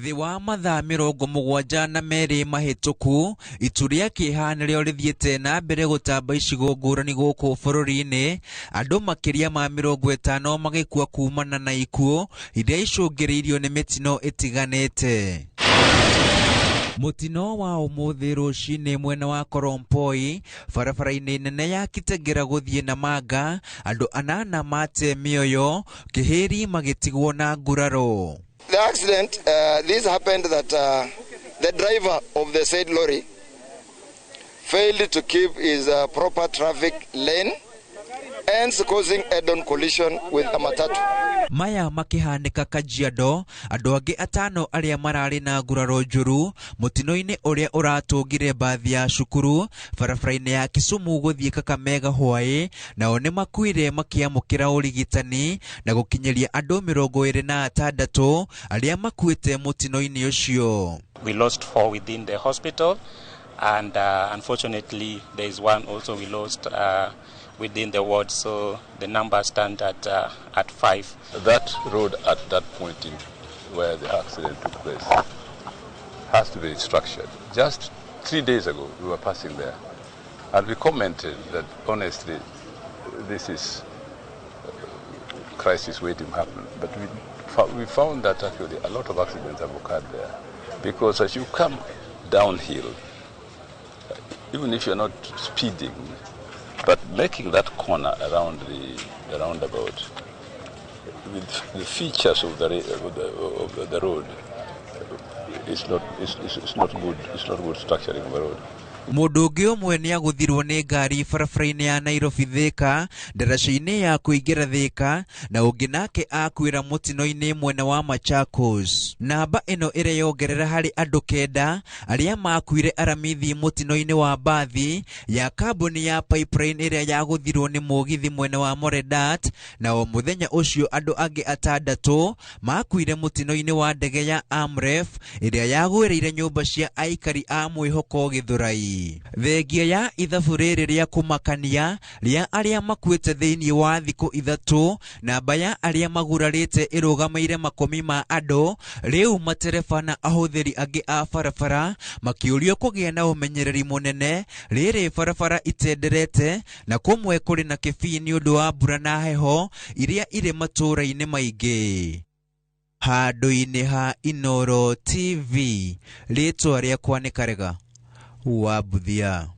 Thi wa mathaa 72 mahituku itu ria kiha niryo rithiete na mbere gutamba icigo ngurani guku bururi-ini andu makiria ma 50 magikua kumana na ikuo iria icungiriirio ni mitino itiganite. Mutino wa umuthi rucini mwena wa Korompoi barabara-ini nene ya Kitengera guthie Namanga andu 8 mate mioyo kihiri magitigwo na nguraro. The accident, this happened that the driver of the said lorry failed to keep his proper traffic lane, hence causing head-on collision with a matatu. Maya makihanika Kajiado, andu angi 5 aria marari na nguraro njuru mutino-ini uria uratungire bathi ya cukuru barabara-ini ya Kisumu guthie Kakamega hwai, nao ni makuire makiamukira urigitani na gukinyeria andu 26 aria makuite mutino-ini ucio. We lost 4 within the hospital, and unfortunately there is one also we lost within the ward, so the number stand at 5. That road at that point in where the accident took place has to be restructured. Just 3 days ago we were passing there and we commented that honestly this is a crisis waiting to happen, but we found that actually a lot of accidents have occurred there, because as you come downhill, even if you're not speeding, but making that corner around the roundabout, with the features of the road, it's not good. It's not good structuring of the road. Mundu ungi umwe ni aguthirwo ni ngari barabara-ini ya Nairobi Thika ndaraca-ini ya kuingira Thika, na ungi nake akuira mutino-ini mwena wa Machakos. Namba ino ire yongerera hari andu 9 aria makuire aramithi mutino-ini wa bathi ya kambuni ya Pipeline iria yaguthirwo ni mugithi mwena wa Moredat, na o muthenya ucio andu angi 6 makuire mutino-ini wa ndege ya Amref iria yagwireire nyumba cia aikari a mwihoko Githurai. Thengia ya ithabu riri ria kumakania ria aria makuite thiini wa thiku 3, namba ya aria magurarite irugamaire makumi ma andu, riu matereba na ahuthiri angi a barabara makiurio kugia na umenyereri munene riri barabara itenderete na kumwe kuri na kibii ni undu wa mbura na heho iria iri matura-ini maingi. Handu-ini ha Inooro TV, ritwa riakwa ni Karega wa Buthia.